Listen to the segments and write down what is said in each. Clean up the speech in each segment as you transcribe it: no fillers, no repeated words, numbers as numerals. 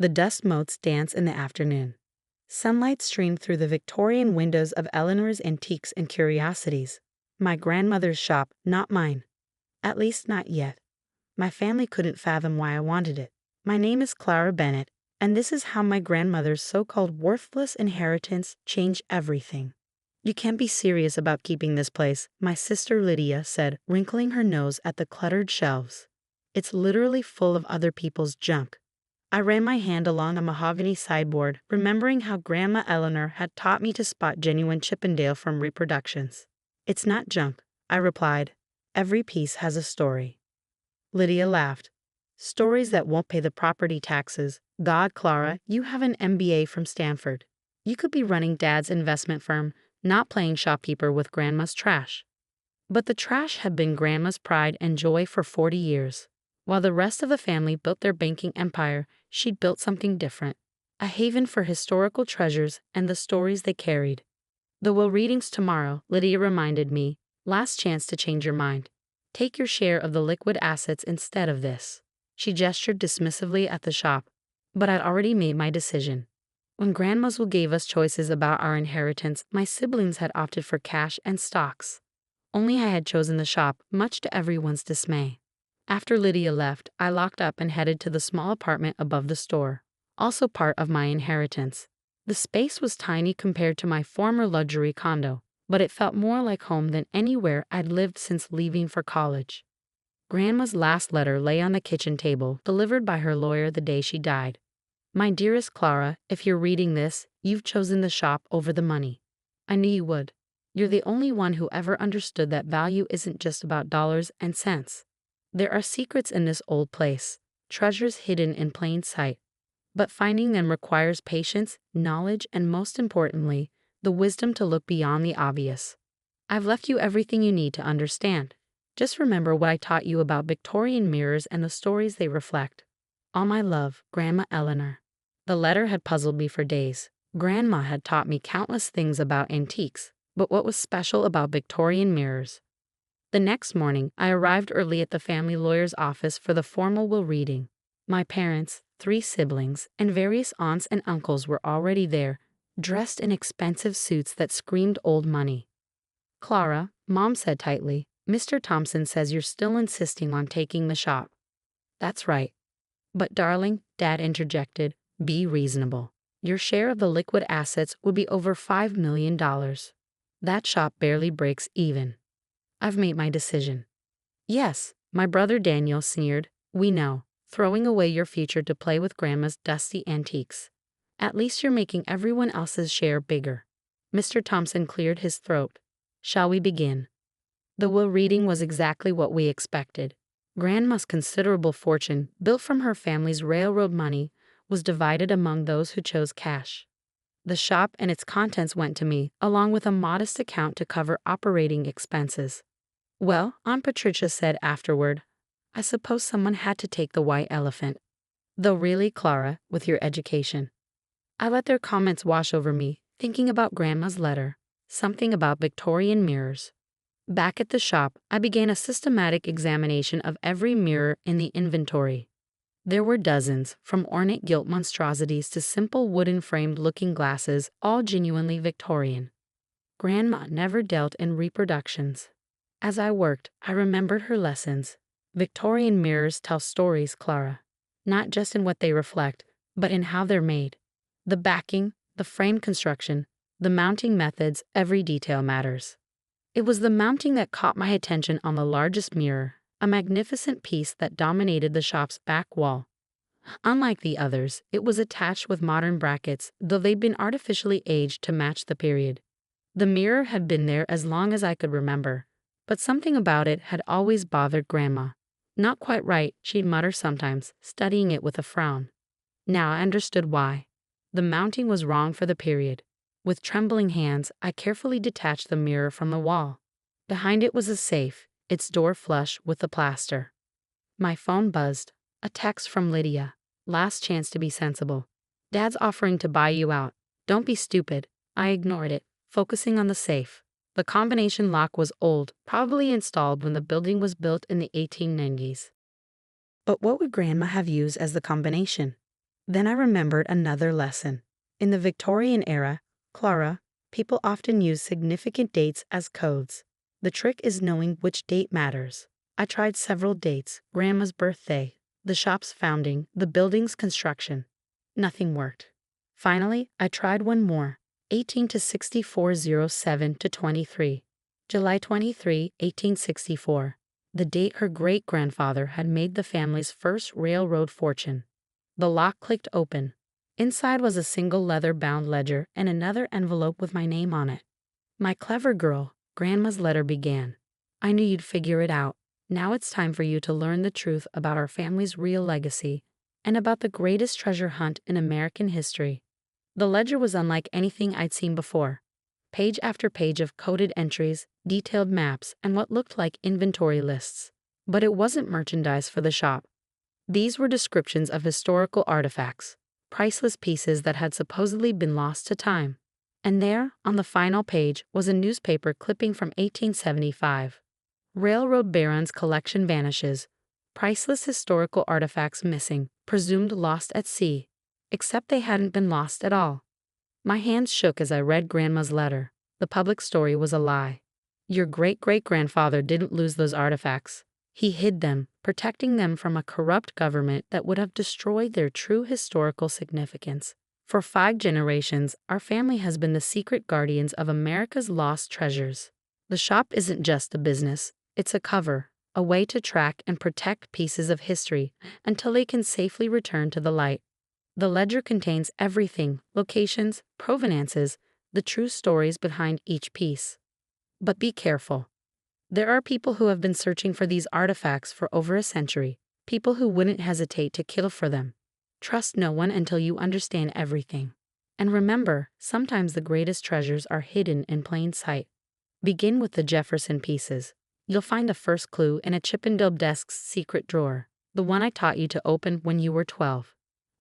The dust motes dance in the afternoon. Sunlight streamed through the Victorian windows of Eleanor's Antiques and Curiosities. My grandmother's shop, not mine. At least not yet. My family couldn't fathom why I wanted it. My name is Clara Bennett, and this is how my grandmother's so-called worthless inheritance changed everything. You can't be serious about keeping this place, my sister Lydia said, wrinkling her nose at the cluttered shelves. It's literally full of other people's junk. I ran my hand along a mahogany sideboard, remembering how Grandma Eleanor had taught me to spot genuine Chippendale from reproductions. It's not junk, I replied. Every piece has a story. Lydia laughed. Stories that won't pay the property taxes. God, Clara, you have an MBA from Stanford. You could be running Dad's investment firm, not playing shopkeeper with Grandma's trash. But the trash had been Grandma's pride and joy for 40 years. While the rest of the family built their banking empire, she'd built something different. A haven for historical treasures and the stories they carried. The will readings tomorrow, Lydia reminded me. Last chance to change your mind. Take your share of the liquid assets instead of this. She gestured dismissively at the shop. But I'd already made my decision. When Grandma's will gave us choices about our inheritance, my siblings had opted for cash and stocks. Only I had chosen the shop, much to everyone's dismay. After Lydia left, I locked up and headed to the small apartment above the store, also part of my inheritance. The space was tiny compared to my former luxury condo, but it felt more like home than anywhere I'd lived since leaving for college. Grandma's last letter lay on the kitchen table, delivered by her lawyer the day she died. My dearest Clara, if you're reading this, you've chosen the shop over the money. I knew you would. You're the only one who ever understood that value isn't just about dollars and cents. There are secrets in this old place, treasures hidden in plain sight. But finding them requires patience, knowledge, and most importantly, the wisdom to look beyond the obvious. I've left you everything you need to understand. Just remember what I taught you about Victorian mirrors and the stories they reflect. All my love, Grandma Eleanor. The letter had puzzled me for days. Grandma had taught me countless things about antiques, but what was special about Victorian mirrors? The next morning, I arrived early at the family lawyer's office for the formal will reading. My parents, 3 siblings, and various aunts and uncles were already there, dressed in expensive suits that screamed old money. Clara, Mom said tightly, Mr. Thompson says you're still insisting on taking the shop. That's right. But darling, Dad interjected, be reasonable. Your share of the liquid assets would be over $5 million. That shop barely breaks even. I've made my decision. Yes, my brother Daniel sneered, we know, throwing away your future to play with Grandma's dusty antiques. At least you're making everyone else's share bigger. Mr. Thompson cleared his throat. Shall we begin? The will reading was exactly what we expected. Grandma's considerable fortune, built from her family's railroad money, was divided among those who chose cash. The shop and its contents went to me, along with a modest account to cover operating expenses. Well, Aunt Patricia said afterward, I suppose someone had to take the white elephant. Though really, Clara, with your education. I let their comments wash over me, thinking about Grandma's letter, something about Victorian mirrors. Back at the shop, I began a systematic examination of every mirror in the inventory. There were dozens, from ornate gilt monstrosities to simple wooden-framed looking glasses, all genuinely Victorian. Grandma never dealt in reproductions. As I worked, I remembered her lessons. Victorian mirrors tell stories, Clara. Not just in what they reflect, but in how they're made. The backing, the frame construction, the mounting methods, every detail matters. It was the mounting that caught my attention on the largest mirror, a magnificent piece that dominated the shop's back wall. Unlike the others, it was attached with modern brackets, though they'd been artificially aged to match the period. The mirror had been there as long as I could remember, but something about it had always bothered Grandma. Not quite right, she'd mutter sometimes, studying it with a frown. Now I understood why. The mounting was wrong for the period. With trembling hands, I carefully detached the mirror from the wall. Behind it was a safe, its door flush with the plaster. My phone buzzed. A text from Lydia. Last chance to be sensible. Dad's offering to buy you out. Don't be stupid. I ignored it, focusing on the safe. The combination lock was old, probably installed when the building was built in the 1890s. But what would Grandma have used as the combination? Then I remembered another lesson. In the Victorian era, Clara, people often use significant dates as codes. The trick is knowing which date matters. I tried several dates: Grandma's birthday, the shop's founding, the building's construction. Nothing worked. Finally, I tried one more: 18 to 64, 07 to 23. July 23, 1864. The date her great-grandfather had made the family's first railroad fortune. The lock clicked open. Inside was a single leather-bound ledger and another envelope with my name on it. "My clever girl," Grandma's letter began. "I knew you'd figure it out. Now it's time for you to learn the truth about our family's real legacy and about the greatest treasure hunt in American history." The ledger was unlike anything I'd seen before. Page after page of coded entries, detailed maps, and what looked like inventory lists. But it wasn't merchandise for the shop. These were descriptions of historical artifacts, priceless pieces that had supposedly been lost to time. And there, on the final page, was a newspaper clipping from 1875. "Railroad Baron's collection vanishes. Priceless historical artifacts missing, presumed lost at sea." Except they hadn't been lost at all. My hands shook as I read Grandma's letter. The public story was a lie. Your great-great-grandfather didn't lose those artifacts. He hid them, protecting them from a corrupt government that would have destroyed their true historical significance. For 5 generations, our family has been the secret guardians of America's lost treasures. The shop isn't just a business, it's a cover, a way to track and protect pieces of history until they can safely return to the light. The ledger contains everything: locations, provenances, the true stories behind each piece. But be careful. There are people who have been searching for these artifacts for over a century, people who wouldn't hesitate to kill for them. Trust no one until you understand everything. And remember, sometimes the greatest treasures are hidden in plain sight. Begin with the Jefferson pieces. You'll find the first clue in a Chippendale desk's secret drawer, the one I taught you to open when you were 12.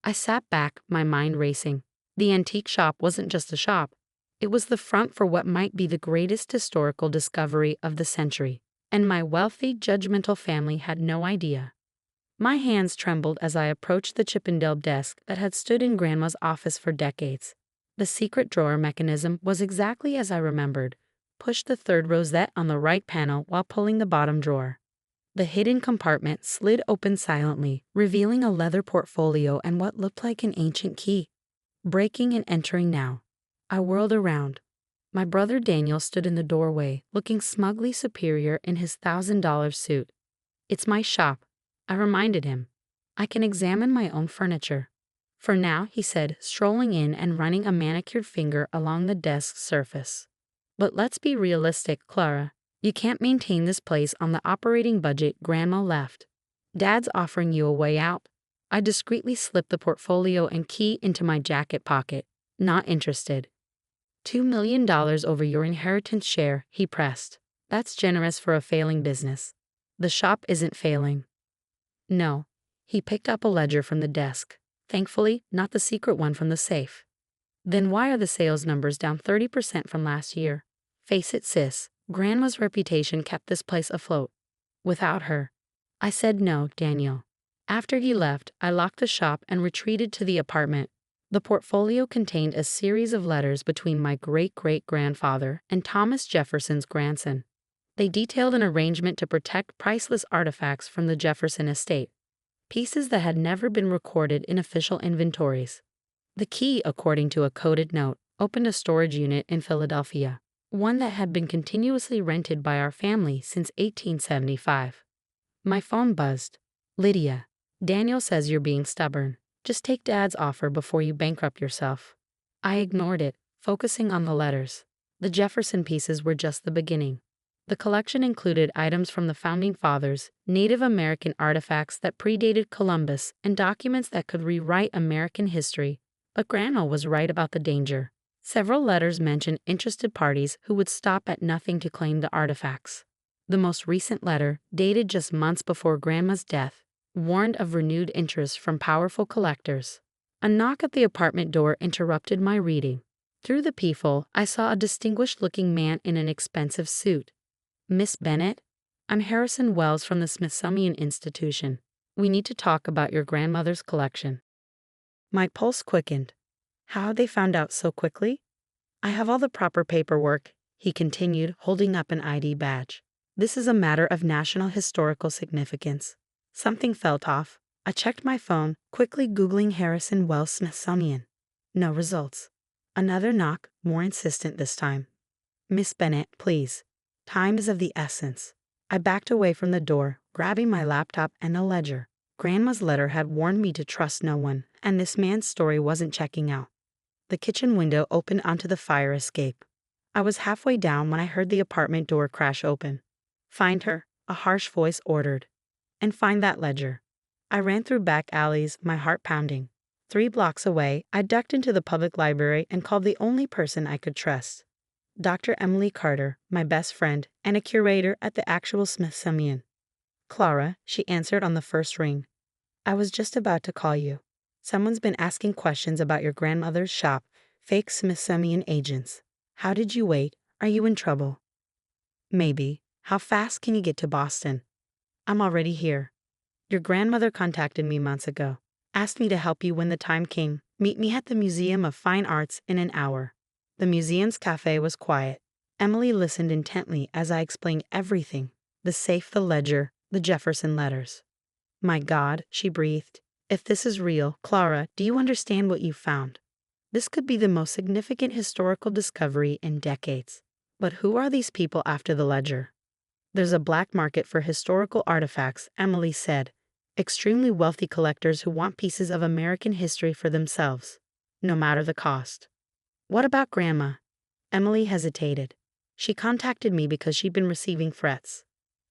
I sat back, my mind racing. The antique shop wasn't just a shop. It was the front for what might be the greatest historical discovery of the century, and my wealthy, judgmental family had no idea. My hands trembled as I approached the Chippendale desk that had stood in Grandma's office for decades. The secret drawer mechanism was exactly as I remembered. Push the third rosette on the right panel while pulling the bottom drawer. The hidden compartment slid open silently, revealing a leather portfolio and what looked like an ancient key. Breaking and entering now. I whirled around. My brother Daniel stood in the doorway, looking smugly superior in his $1,000 suit. "It's my shop," I reminded him. "I can examine my own furniture." "For now," he said, strolling in and running a manicured finger along the desk's surface. "But let's be realistic, Clara. You can't maintain this place on the operating budget Grandma left. Dad's offering you a way out." I discreetly slipped the portfolio and key into my jacket pocket. "Not interested." $2 million over your inheritance share," he pressed. "That's generous for a failing business." "The shop isn't failing." "No." He picked up a ledger from the desk. Thankfully, not the secret one from the safe. "Then why are the sales numbers down 30% from last year?" "Face it, sis. Grandma's reputation kept this place afloat. Without her." I said no, Daniel. After he left, I locked the shop and retreated to the apartment. The portfolio contained a series of letters between my great-great-grandfather and Thomas Jefferson's grandson. They detailed an arrangement to protect priceless artifacts from the Jefferson estate, pieces that had never been recorded in official inventories. The key, according to a coded note, opened a storage unit in Philadelphia, one that had been continuously rented by our family since 1875. My phone buzzed. "Lydia, Daniel says you're being stubborn. Just take Dad's offer before you bankrupt yourself." I ignored it, focusing on the letters. The Jefferson pieces were just the beginning. The collection included items from the Founding Fathers, Native American artifacts that predated Columbus, and documents that could rewrite American history. But Grandma was right about the danger. Several letters mentioned interested parties who would stop at nothing to claim the artifacts. The most recent letter, dated just months before Grandma's death, warned of renewed interest from powerful collectors. A knock at the apartment door interrupted my reading. Through the peephole, I saw a distinguished-looking man in an expensive suit. "Miss Bennett? I'm Harrison Wells from the Smithsonian Institution. We need to talk about your grandmother's collection." My pulse quickened. How had they found out so quickly? I have all the proper paperwork, he continued, holding up an ID badge. This is a matter of national historical significance. Something felt off. I checked my phone, quickly Googling Harrison Wells Smithsonian. No results. Another knock, more insistent this time. Miss Bennett, please. Time is of the essence. I backed away from the door, grabbing my laptop and a ledger. Grandma's letter had warned me to trust no one, and this man's story wasn't checking out. The kitchen window opened onto the fire escape. I was halfway down when I heard the apartment door crash open. Find her, a harsh voice ordered. And find that ledger. I ran through back alleys, my heart pounding. 3 blocks away, I ducked into the public library and called the only person I could trust. Dr. Emily Carter, my best friend, and a curator at the actual Smithsonian. Clara, she answered on the first ring. I was just about to call you. Someone's been asking questions about your grandmother's shop, fake Smithsonian agents. How did you wait? Are you in trouble? Maybe. How fast can you get to Boston? I'm already here. Your grandmother contacted me months ago. Asked me to help you when the time came. Meet me at the Museum of Fine Arts in an hour. The museum's cafe was quiet. Emily listened intently as I explained everything. The safe, the ledger, the Jefferson letters. My God, she breathed. If this is real, Clara, do you understand what you found? This could be the most significant historical discovery in decades. But who are these people after the ledger? There's a black market for historical artifacts, Emily said. Extremely wealthy collectors who want pieces of American history for themselves, no matter the cost. What about Grandma? Emily hesitated. She contacted me because she'd been receiving threats.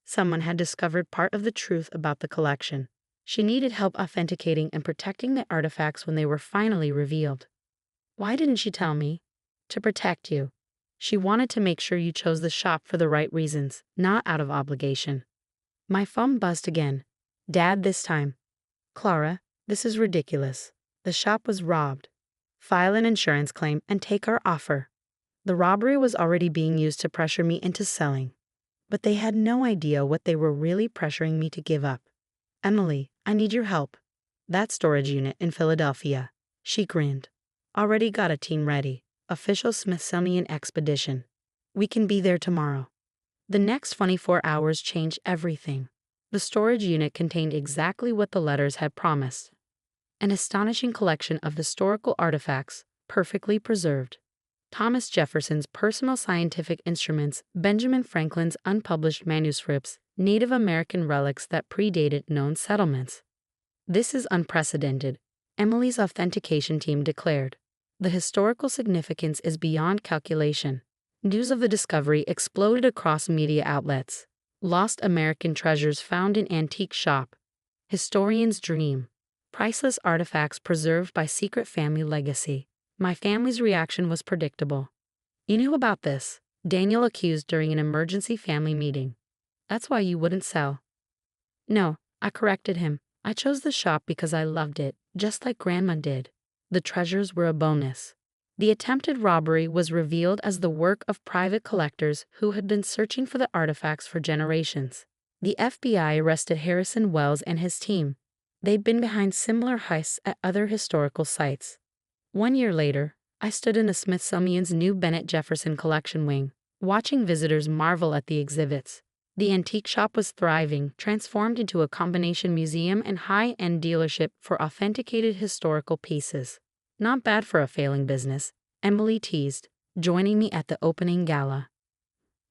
Someone had discovered part of the truth about the collection. She needed help authenticating and protecting the artifacts when they were finally revealed. Why didn't she tell me? To protect you. She wanted to make sure you chose the shop for the right reasons, not out of obligation. My phone buzzed again. Dad this time. Clara, this is ridiculous. The shop was robbed. File an insurance claim and take our offer. The robbery was already being used to pressure me into selling. But they had no idea what they were really pressuring me to give up. Emily, I need your help. That storage unit in Philadelphia. She grinned. Already got a team ready. Official Smithsonian expedition. We can be there tomorrow. The next 24 hours changed everything. The storage unit contained exactly what the letters had promised. An astonishing collection of historical artifacts, perfectly preserved. Thomas Jefferson's personal scientific instruments, Benjamin Franklin's unpublished manuscripts, Native American relics that predated known settlements. This is unprecedented, Emily's authentication team declared. The historical significance is beyond calculation. News of the discovery exploded across media outlets. Lost American treasures found in antique shop. Historian's dream. Priceless artifacts preserved by secret family legacy. My family's reaction was predictable. You knew about this, Daniel accused during an emergency family meeting. That's why you wouldn't sell. No, I corrected him. I chose the shop because I loved it, just like Grandma did. The treasures were a bonus. The attempted robbery was revealed as the work of private collectors who had been searching for the artifacts for generations. The FBI arrested Harrison Wells and his team. They'd been behind similar heists at other historical sites. 1 year later, I stood in the Smithsonian's new Bennett Jefferson collection wing, watching visitors marvel at the exhibits. The antique shop was thriving, transformed into a combination museum and high-end dealership for authenticated historical pieces. Not bad for a failing business, Emily teased, joining me at the opening gala.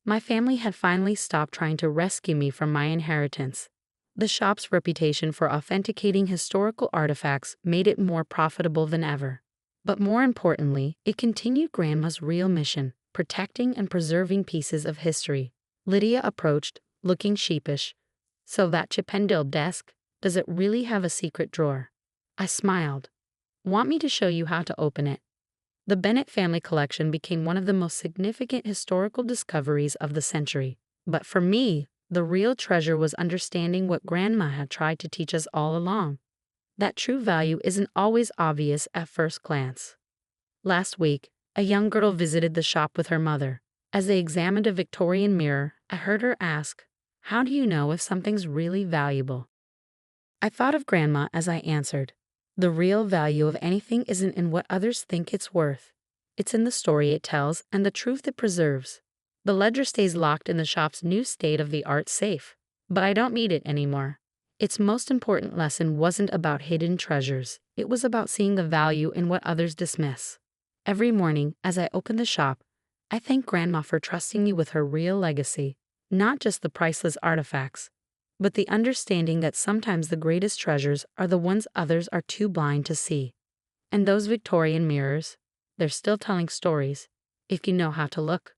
My family had finally stopped trying to rescue me from my inheritance. The shop's reputation for authenticating historical artifacts made it more profitable than ever. But more importantly, it continued Grandma's real mission, protecting and preserving pieces of history. Lydia approached, looking sheepish. So that Chippendale desk, does it really have a secret drawer? I smiled. Want me to show you how to open it? The Bennett family collection became one of the most significant historical discoveries of the century. But for me, the real treasure was understanding what Grandma had tried to teach us all along. That true value isn't always obvious at first glance. Last week, a young girl visited the shop with her mother. As they examined a Victorian mirror, I heard her ask, "How do you know if something's really valuable?" I thought of Grandma as I answered. The real value of anything isn't in what others think it's worth. It's in the story it tells and the truth it preserves. The ledger stays locked in the shop's new state-of-the-art safe, but I don't need it anymore. Its most important lesson wasn't about hidden treasures. It was about seeing the value in what others dismiss. Every morning, as I open the shop, I thank Grandma for trusting me with her real legacy, not just the priceless artifacts, but the understanding that sometimes the greatest treasures are the ones others are too blind to see. And those Victorian mirrors, they're still telling stories, if you know how to look.